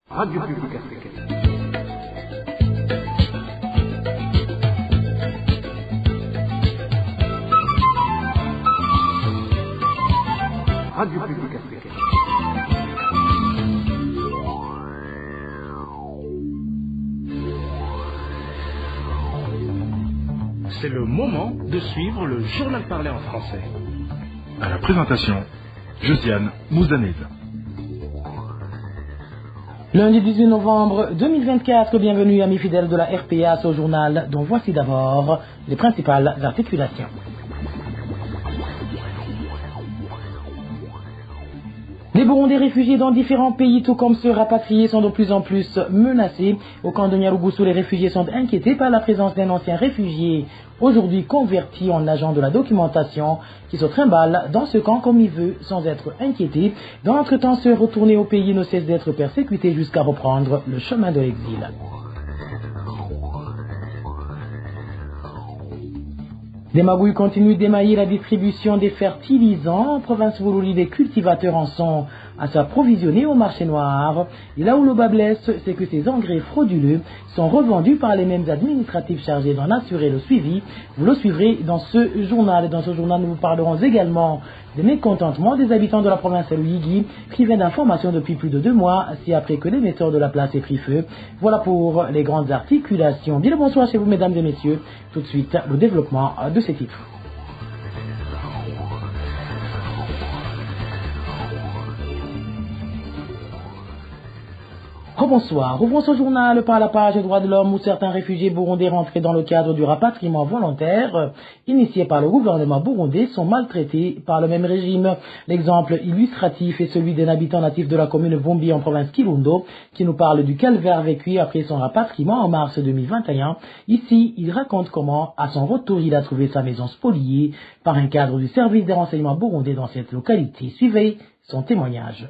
Radio Publique Africaine. Radio Publique Africaine. C'est le moment de suivre le journal parlé en français. À la présentation, Josiane Mouzanez. Lundi 18 novembre 2024, bienvenue amis fidèles de la RPA au journal dont voici d'abord les principales articulations. Les Burundais réfugiés dans différents pays, tout comme ceux rapatriés, sont de plus en plus menacés. Au camp de Nyarugusu, les réfugiés sont inquiétés par la présence d'un ancien réfugié, aujourd'hui converti en agent de la documentation, qui se trimballe dans ce camp comme il veut, sans être inquiété. Dans l'entretemps, ceux retournés au pays ne cessent d'être persécutés jusqu'à reprendre le chemin de l'exil. Des magouilles continuent d'émailler la distribution des fertilisants. En province Vololi, les cultivateurs en sont à s'approvisionner au marché noir. Et là où le bas blesse, c'est que ces engrais frauduleux sont revendus par les mêmes administratifs chargés d'en assurer le suivi. Vous le suivrez dans ce journal. Et dans ce journal, nous vous parlerons également des mécontentements des habitants de la province de Luigi, privés d'informations depuis plus de 2 mois, si après que l'émetteur de la place ait pris feu. Voilà pour les grandes articulations. Bien le bonsoir chez vous, mesdames et messieurs. Tout de suite, le développement de ces titres. Bonsoir. Ouvrons ce journal par la page droits de l'homme où certains réfugiés burundais rentrés dans le cadre du rapatriement volontaire initié par le gouvernement burundais sont maltraités par le même régime. L'exemple illustratif est celui d'un habitant natif de la commune Vombi en province Kirundo qui nous parle du calvaire vécu après son rapatriement en mars 2021. Ici, il raconte comment, à son retour, il a trouvé sa maison spoliée par un cadre du service des renseignements burundais dans cette localité. Suivez son témoignage.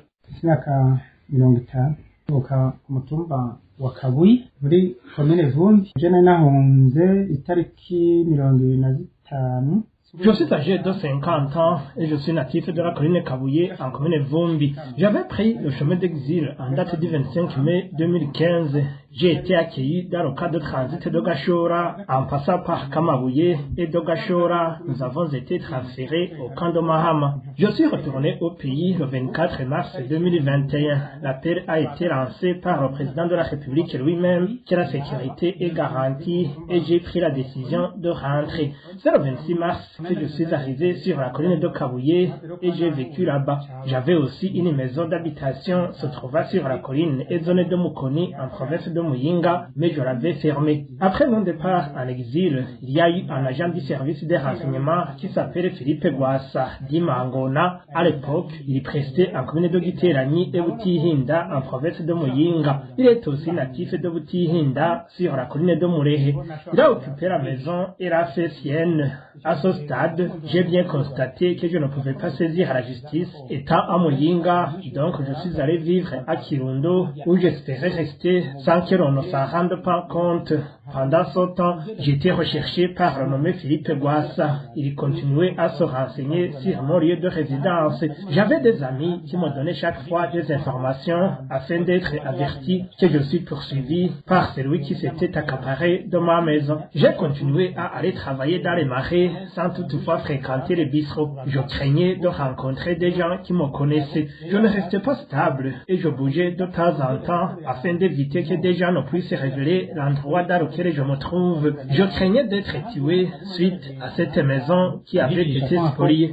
Uka kumutumba wa Kabuye muri komine Vumbi jene nahunze itariki 25. Je suis âgé de 50 ans et je suis natif de la commune Kabuye en commune Vumbi. J'avais pris le chemin d'exil en date du 25 mai 2015. J'ai été accueilli dans le cadre de transit de Gashora en passant par Kamabouye et de Gashora. Nous avons été transférés au camp de Mahama. Je suis retourné au pays le 24 mars 2021. L'appel a été lancé par le président de la République lui-même que la sécurité est garantie et j'ai pris la décision de rentrer. C'est le 26 mars que je suis arrivé sur la colline de Kabuye et j'ai vécu là-bas. J'avais aussi une maison d'habitation se trouvant sur la colline et zone de Mukoni en province de Muyinga, mais je l'avais fermée. Après mon départ en exil, il y a eu un agent du service des renseignements qui s'appelle Philippe Gwassa Dimangona. À l'époque, il prestait en commune de Giterani et Butihinda en province de Muyinga. Il est aussi natif de Butihinda sur la colline de Murehe. Il a occupé la maison et l'a fait sienne. À ce stade, j'ai bien constaté que je ne pouvais pas saisir la justice étant à Muyinga, donc je suis allé vivre à Kirundo où j'espérais rester sans que l'on ne s'en rende pas compte. Pendant ce temps, j'étais recherché par le nommé Philippe Gwassa. Il continuait à se renseigner sur mon lieu de résidence. J'avais des amis qui me donnaient chaque fois des informations afin d'être averti que je suis poursuivi par celui qui s'était accaparé de ma maison. J'ai continué à aller travailler dans les marais sans toutefois fréquenter les bistrots. Je craignais de rencontrer des gens qui me connaissaient. Je ne restais pas stable et je bougeais de temps en temps afin d'éviter que des gens ne puissent révéler l'endroit dans lequel je me trouve. Je craignais d'être tué suite à cette maison qui avait été spoliée.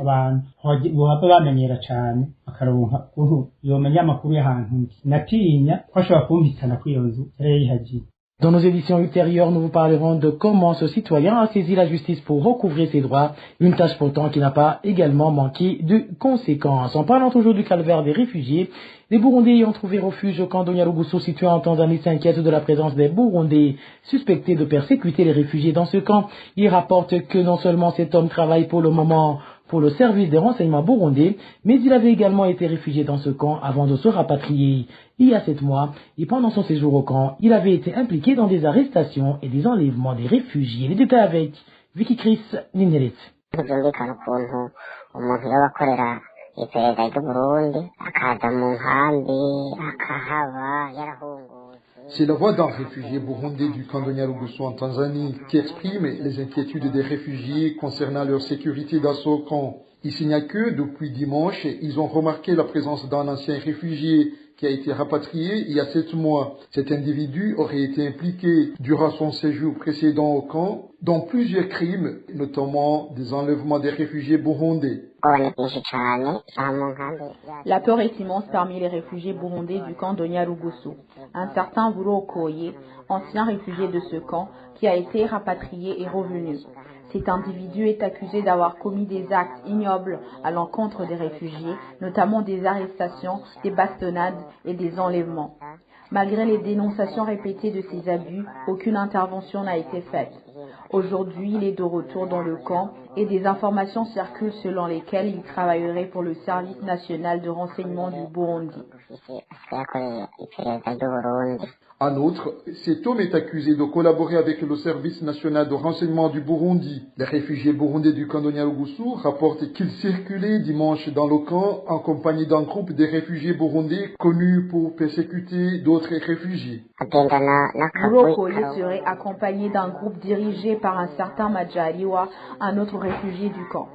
Dans nos éditions ultérieures, nous vous parlerons de comment ce citoyen a saisi la justice pour recouvrer ses droits, une tâche pourtant qui n'a pas également manqué de conséquences. En parlant toujours du calvaire des réfugiés, les Burundais ayant trouvé refuge au camp de Nyarugusu situé en Tanzanie s'inquiètent de la présence des Burundais suspectés de persécuter les réfugiés dans ce camp. Ils rapportent que non seulement cet homme travaille pour le moment pour le service des renseignements burundais, mais il avait également été réfugié dans ce camp avant de se rapatrier il y a 7 mois, et pendant son séjour au camp, il avait été impliqué dans des arrestations et des enlèvements des réfugiés. Les détails avec Vicky Chris Nineret. iperereza ry'Uburundi akaza mu nkambi akahaba yarahunga C'est la voix d'un réfugié burundais du camp de Nyarugusu en Tanzanie qui exprime les inquiétudes des réfugiés concernant leur sécurité dans ce camp. Il signale que depuis dimanche, ils ont remarqué la présence d'un ancien réfugié qui a été rapatrié il y a 7 mois. Cet individu aurait été impliqué durant son séjour précédent au camp dans plusieurs crimes, notamment des enlèvements des réfugiés burundais. La peur est immense parmi les réfugiés burundais du camp de Nyarugusu. Un certain Vuro Okoye, ancien réfugié de ce camp, qui a été rapatrié est revenu. Cet individu est accusé d'avoir commis des actes ignobles à l'encontre des réfugiés, notamment des arrestations, des bastonnades et des enlèvements. Malgré les dénonciations répétées de ces abus, aucune intervention n'a été faite. Aujourd'hui, il est de retour dans le camp et des informations circulent selon lesquelles il travaillerait pour le service national de renseignement du Burundi. En outre, cet homme est accusé de collaborer avec le service national de renseignement du Burundi. Les réfugiés burundais du camp de Nyarugusu rapportent qu'ils circulaient dimanche dans le camp en compagnie d'un groupe de réfugiés burundais connus pour persécuter d'autres réfugiés. Vuro Okoye serait accompagné d'un groupe dirigé par un certain Majaliwa, un autre réfugié du camp.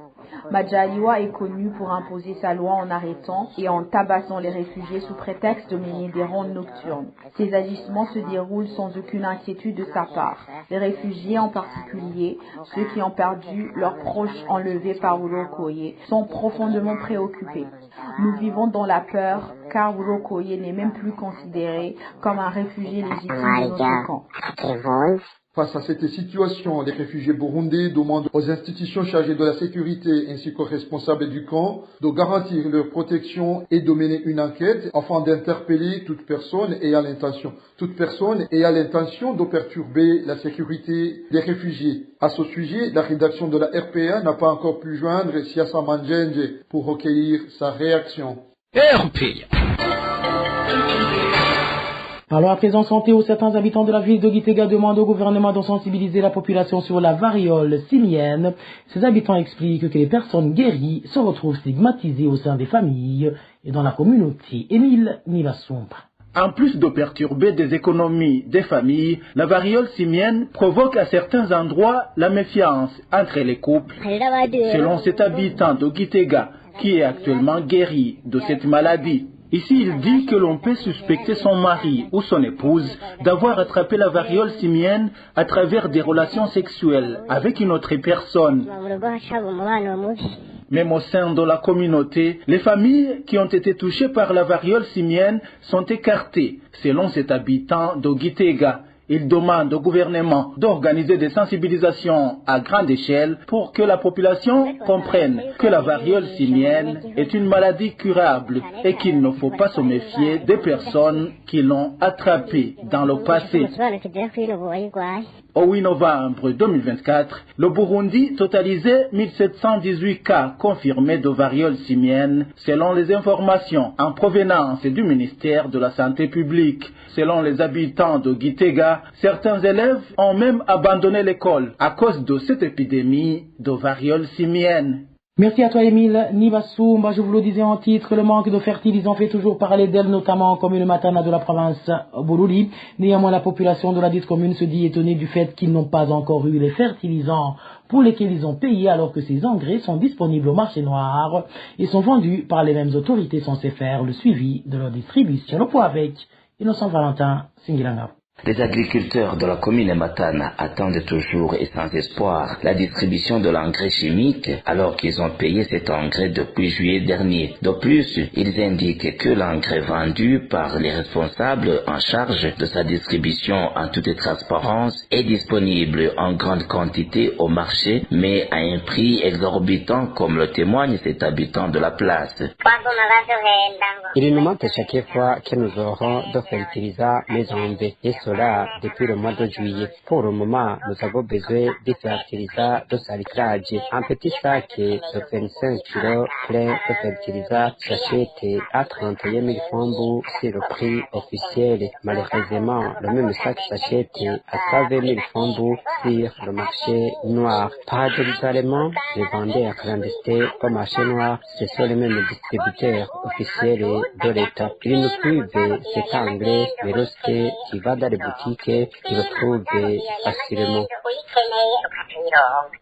Majaliwa est connu pour imposer sa loi en arrêtant et en tabassant les réfugiés sous prétexte de mener des rondes nocturnes. Ces agissements se déroulent sans aucune inquiétude de sa part. Les réfugiés, en particulier ceux qui ont perdu leurs proches enlevés par Vuro Okoye, sont profondément préoccupés. Nous vivons dans la peur car Vuro Okoye n'est même plus considéré comme un réfugié légitime de notre camp. Face à cette situation, les réfugiés burundais demandent aux institutions chargées de la sécurité ainsi qu'aux responsables du camp de garantir leur protection et de mener une enquête afin d'interpeller toute personne ayant l'intention de perturber la sécurité des réfugiés. À ce sujet, la rédaction de la RPA n'a pas encore pu joindre Siasa Manjenje pour recueillir sa réaction. RPA. Parlons à présent santé où certains habitants de la ville de Gitega demandent au gouvernement de sensibiliser la population sur la variole simienne. Ces habitants expliquent que les personnes guéries se retrouvent stigmatisées au sein des familles et dans la communauté. Émile Nivasumba. En plus de perturber des économies des familles, la variole simienne provoque à certains endroits la méfiance entre les couples. Selon cet habitant de Gitega, qui est actuellement guéri de cette maladie, ici, il dit que l'on peut suspecter son mari ou son épouse d'avoir attrapé la variole simienne à travers des relations sexuelles avec une autre personne. Même au sein de la communauté, les familles qui ont été touchées par la variole simienne sont écartées, selon cet habitant de Gitega. Il demande au gouvernement d'organiser des sensibilisations à grande échelle pour que la population comprenne que la variole simienne est une maladie curable et qu'il ne faut pas se méfier des personnes qui l'ont attrapée dans le passé. Au 8 novembre 2024, le Burundi totalisait 1718 cas confirmés de variole simienne, selon les informations en provenance du ministère de la Santé publique. Selon les habitants de Gitega, certains élèves ont même abandonné l'école à cause de cette épidémie de variole simienne. Merci à toi, Émile Nivasumba. Je vous le disais en titre, le manque de fertilisants fait toujours parler d'elle, notamment en commune Matana de la province Bururi. Néanmoins, la population de la dite commune se dit étonnée du fait qu'ils n'ont pas encore eu les fertilisants pour lesquels ils ont payé, alors que ces engrais sont disponibles au marché noir et sont vendus par les mêmes autorités censées faire le suivi de leur distribution. Le point avec Innocent Valentin Singilanga. Les agriculteurs de la commune Matana attendent toujours et sans espoir la distribution de l'engrais chimique alors qu'ils ont payé cet engrais depuis juillet dernier. De plus, ils indiquent que l'engrais vendu par les responsables en charge de sa distribution en toute transparence est disponible en grande quantité au marché, mais à un prix exorbitant, comme le témoigne cet habitant de la place. Il nous manque chaque fois que nous aurons de fertiliser les ondes et cela depuis le mois de juillet. Pour le moment, nous avons besoin de fertilisats de salitrage. Un petit sac de 25 kg plein de fertilisats s'achète à 31 000 francs, c'est le prix officiel. Malheureusement, le même sac s'achète à 120 000 francs sur le marché noir. Paradoxalement, les vendeurs clandestins au marché noir, ce sont les mêmes distributeurs officiels de l'État. Ils nous trouvent cet anglais, mais lorsque tu vas dans les boutiques, tu le trouves facilement.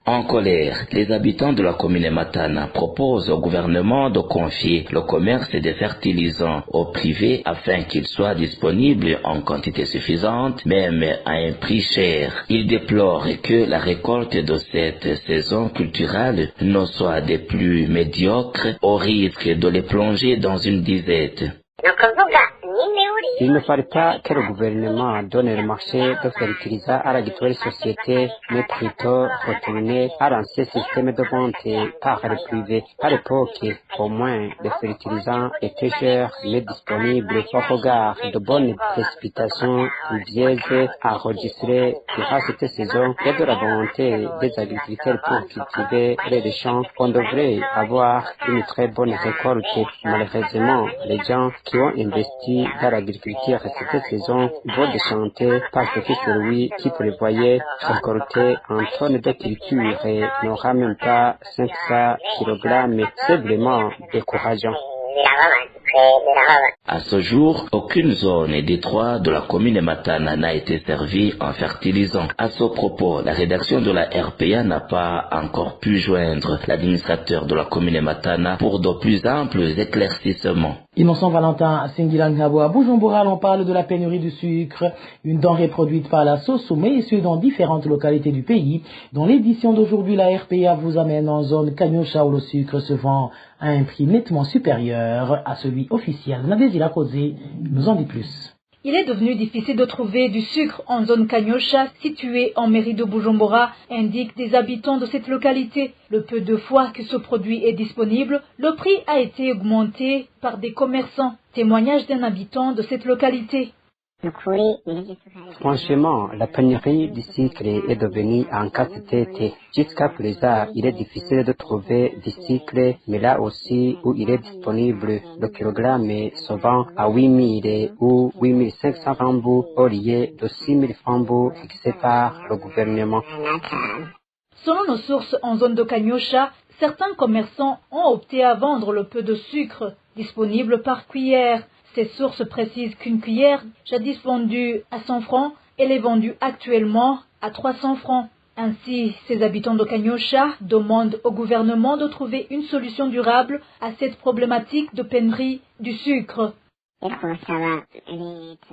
En colère, les habitants de la commune Matana proposent au gouvernement de confier le commerce des fertilisants au privé afin qu'il soit disponible en quantité suffisante, même à un prix cher. Ils déplorent que la récolte de cette saison culturelle ne soit des plus médiocres au risque de les plonger dans une disette. Il ne fallait pas que le gouvernement donne le marché de fertilisants à l'actuelle société, mais plutôt retourner à l'ancien système de vente par le privé. À l'époque, au moins, les fertilisants étaient chers mais disponibles au regard de bonnes précipitations pluvieuses enregistrées durant cette saison et de la volonté des agriculteurs pour cultiver les champs. On devrait avoir une très bonne récolte. Malheureusement, les gens qui ont investi dans l'agriculture cette saison vont déchanter parce que celui qui prévoyait récolter un tonne de culture n'aura même pas 500 kg. C'est vraiment décourageant. À ce jour, aucune zone des 3 de la commune Matana n'a été servie en fertilisant. À ce propos, la rédaction de la RPA n'a pas encore pu joindre l'administrateur de la commune Matana pour de plus amples éclaircissements. Innocent Valentin à Singilan-Ngabo à Bujumbura, on parle de la pénurie du sucre, une denrée produite par la Sosume et ce dans différentes localités du pays. Dans l'édition d'aujourd'hui, la RPA vous amène en zone Kanyosha où le sucre se vend à un prix nettement supérieur à celui officiel. Nadezila Kozé nous en dit plus. Il est devenu difficile de trouver du sucre en zone Kanyosha, située en mairie de Bujumbura, indiquent des habitants de cette localité. Le peu de fois que ce produit est disponible, le prix a été augmenté par des commerçants. Témoignage d'un habitant de cette localité. Franchement, la pénurie du sucre est devenue un casse-tête. Jusqu'à présent, il est difficile de trouver du sucre, mais là aussi où il est disponible, le kilogramme se vend à 8 000 ou 8 500 francs au lieu de 6 000 francs fixés par le gouvernement. Selon nos sources en zone de Kanyosha, certains commerçants ont opté à vendre le peu de sucre disponible par cuillère. Ces sources précisent qu'une cuillère, jadis vendue à 100 francs, elle est vendue actuellement à 300 francs. Ainsi, ces habitants de Kanyosha demandent au gouvernement de trouver une solution durable à cette problématique de pénurie du sucre.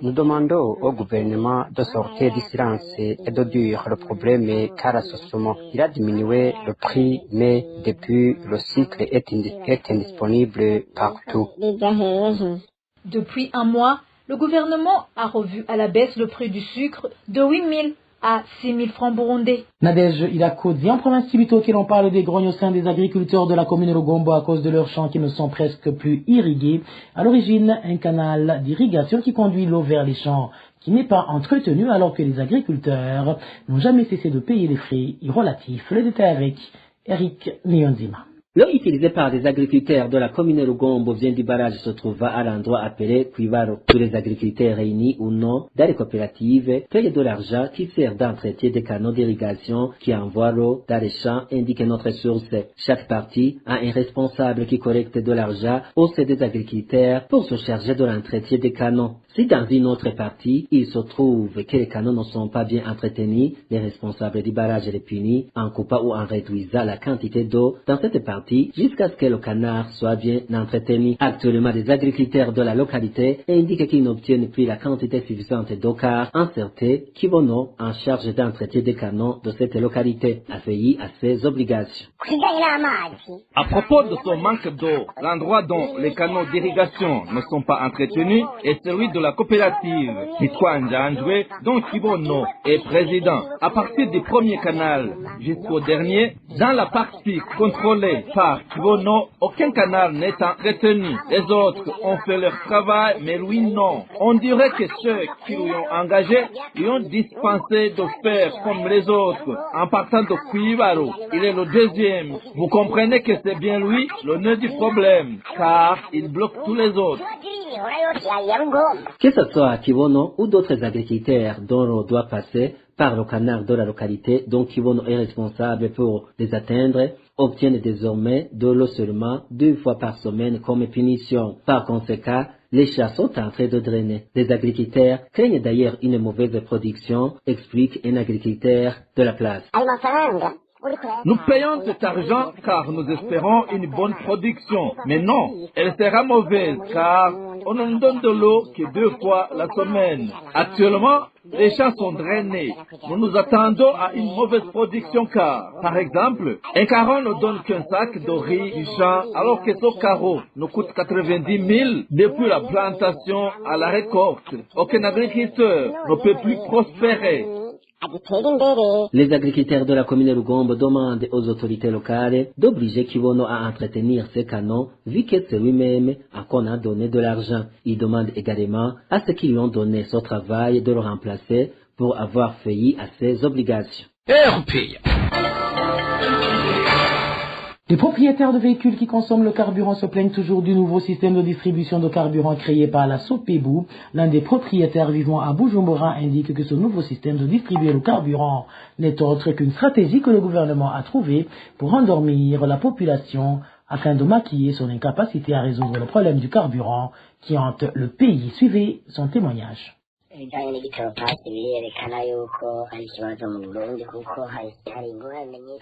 Nous demandons au gouvernement de sortir du silence et de dire le problème car à ce moment, il a diminué le prix, mais depuis, le sucre est indisponible partout. Depuis un mois, le gouvernement a revu à la baisse le prix du sucre de 8 000 à 6 000 francs burundais. Nadège Ilakoudzi, en province Tibitoke, l'on parle des grognes au sein des agriculteurs de la commune Lugombo à cause de leurs champs qui ne sont presque plus irrigués. À l'origine, un canal d'irrigation qui conduit l'eau vers les champs qui n'est pas entretenu alors que les agriculteurs n'ont jamais cessé de payer les frais relatifs. Le détail avec Eric Nyonzima. L'eau utilisée par les agriculteurs de la commune Lugombo vient du barrage se trouva à l'endroit appelé Kuivaro. Tous les agriculteurs réunis ou non dans les coopératives payent de l'argent qui sert d'entretien des canaux d'irrigation qui envoient l'eau dans les champs, indique notre source. Chaque partie a un responsable qui collecte de l'argent au sein des agriculteurs pour se charger de l'entretien des canaux. Si dans une autre partie, il se trouve que les canaux ne sont pas bien entretenus, les responsables du barrage les punissent en coupant ou en réduisant la quantité d'eau dans cette partie jusqu'à ce que le canal soit bien entretenu. Actuellement, les agriculteurs de la localité indiquent qu'ils n'obtiennent plus la quantité suffisante d'eau car incertés qui vont en charge d'entretien des canaux de cette localité a failli à ses obligations. À propos de son manque d'eau, l'endroit dont les canaux d'irrigation ne sont pas entretenus est celui de la coopérative Kitwanja Anjwe, dont Kibono est président. À partir du premier canal jusqu'au dernier, dans la partie contrôlée part Kibono, aucun canal n'est entretenu. Les autres ont fait leur travail, mais lui non. On dirait que ceux qui lui ont engagé lui ont dispensé de faire comme les autres, en partant de Kuibaro. Il est le deuxième. Vous comprenez que c'est bien lui le nœud du problème, car il bloque tous les autres. Que ce soit à Kibono ou d'autres agriculteurs dont l'eau doit passer par le canal de la localité dont Kibono est responsable pour les atteindre, obtiennent désormais de l'eau seulement 2 fois par semaine comme punition. Par conséquent, les champs sont en train de drainer. Les agriculteurs craignent d'ailleurs une mauvaise production, explique un agriculteur de la place. Nous payons cet argent car nous espérons une bonne production. Mais non, elle sera mauvaise car on ne donne de l'eau que 2 fois la semaine. Actuellement, les champs sont drainés. Nous nous attendons à une mauvaise production car, par exemple, un carreau ne donne qu'un sac de riz du champ alors que ce carreau nous coûte 90 000 depuis la plantation à la récolte. Aucun agriculteur ne peut plus prospérer. Les agriculteurs de la commune Rugombo demandent aux autorités locales d'obliger Kibono à entretenir ces canaux, vu que c'est lui-même à qu'on a donné de l'argent. Ils demandent également à ceux qui lui ont donné ce travail de le remplacer pour avoir failli à ses obligations. Les propriétaires de véhicules qui consomment le carburant se plaignent toujours du nouveau système de distribution de carburant créé par la Sopebou. L'un des propriétaires vivant à Bujumbura indique que ce nouveau système de distribuer le carburant n'est autre qu'une stratégie que le gouvernement a trouvée pour endormir la population afin de maquiller son incapacité à résoudre le problème du carburant qui hante le pays. Suivez son témoignage.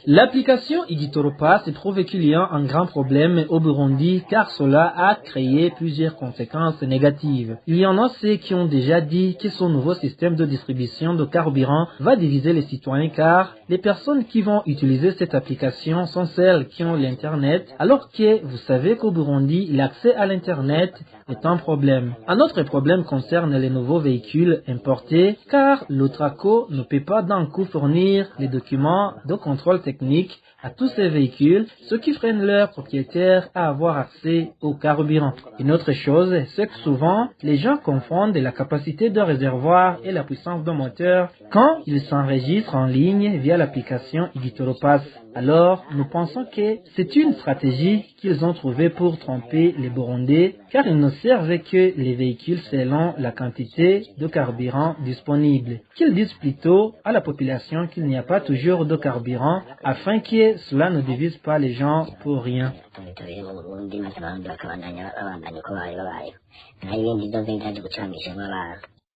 L'application Igitoropa se trouve qu'il y a un grand problème au Burundi car cela a créé plusieurs conséquences négatives. Il y en a ceux qui ont déjà dit que ce nouveau système de distribution de carburant va diviser les citoyens car les personnes qui vont utiliser cette application sont celles qui ont l'Internet alors que vous savez qu'au Burundi, l'accès à l'Internet est un problème. Un autre problème concerne les nouveaux véhicules importés car l'Otraco ne peut pas d'un coup fournir les documents de contrôle technique à tous ces véhicules, ce qui freine leurs propriétaires à avoir accès au carburant. Une autre chose, c'est que souvent, les gens confondent la capacité de réservoir et la puissance de moteur quand ils s'enregistrent en ligne via l'application Igitoropass. Alors, nous pensons que c'est une stratégie qu'ils ont trouvée pour tromper les Burundais, car ils ne servent que les véhicules selon la quantité de carburant disponible. Qu'ils disent plutôt à la population qu'il n'y a pas toujours de carburant, afin que cela ne divise pas les gens pour rien.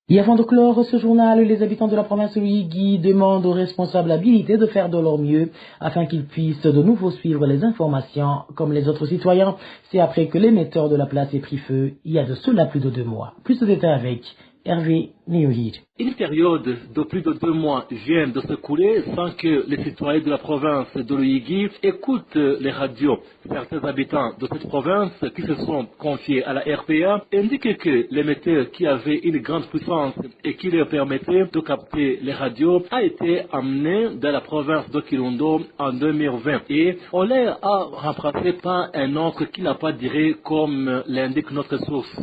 Et avant de clore ce journal, les habitants de la province de Luigi demandent aux responsables habilités de faire de leur mieux afin qu'ils puissent de nouveau suivre les informations comme les autres citoyens. C'est après que l'émetteur de la place ait pris feu il y a de cela plus de 2 mois. Plus de détails avec Hervé Néolide. Une période de plus de 2 mois vient de s'écouler sans que les citoyens de la province de Luigi écoutent les radios. Certains habitants de cette province qui se sont confiés à la RPA indiquent que l'émetteur qui avait une grande puissance et qui leur permettait de capter les radios a été amené dans la province de Kirundo en 2020 et on l'a remplacé par un autre qui n'a pas duré comme l'indique notre source.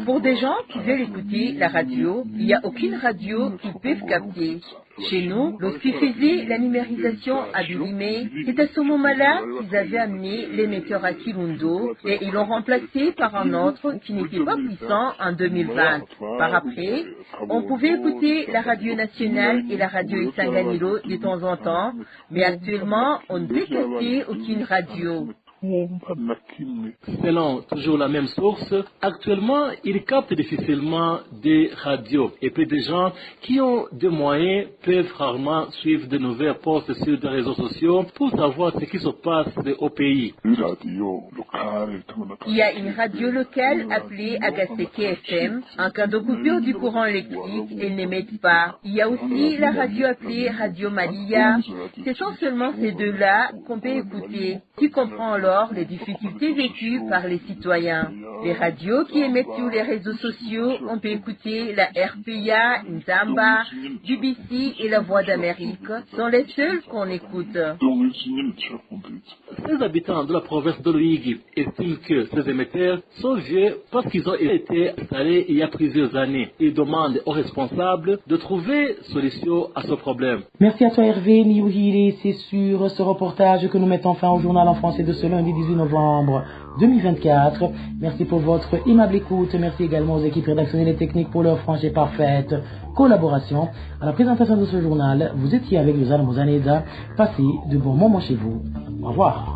Pour des gens qui veulent écouter la radio, il n'y a aucune radio qu'ils peuvent capter. Chez nous, lorsqu'ils faisaient la numérisation à Bilimé, c'est à ce moment-là qu'ils avaient amené l'émetteur à Kirundo et ils l'ont remplacé par un autre qui n'était pas puissant en 2020. Par après, on pouvait écouter la radio nationale et la radio Isanganiro de temps en temps, mais actuellement, on ne peut capter aucune radio. Selon toujours la même source, actuellement, ils captent difficilement des radios et peu de gens qui ont des moyens peuvent rarement suivre de nouvelles posts sur les réseaux sociaux pour savoir ce qui se passe au pays. Il y a une radio locale appelée Agaseke FM. En cas de coupure du courant électrique, elle n'émet pas. Il y a aussi la radio appelée Radio Malia. Ce sont seulement ces deux-là qu'on peut écouter. Tu comprends alors? encore les difficultés vécues par les citoyens. Les radios qui émettent sur les réseaux sociaux, on peut écouter la RPA, Nzamba, BBC et la Voix d'Amérique, sont les seuls qu'on écoute. Les habitants de la province de Loïgui estiment que ces émetteurs sont vieux parce qu'ils ont été installés il y a plusieurs années. Ils demandent aux responsables de trouver solution à ce problème. Merci à toi Hervé Niouhile, c'est sur ce reportage que nous mettons fin au journal en français de ce lundi 18 novembre 2024. Merci pour votre aimable écoute. Merci également aux équipes rédactionnelles et techniques pour leur franche et parfaite collaboration. À la présentation de ce journal, vous étiez avec Josiane Mouzaneda. Passez de bons moments chez vous. Au revoir.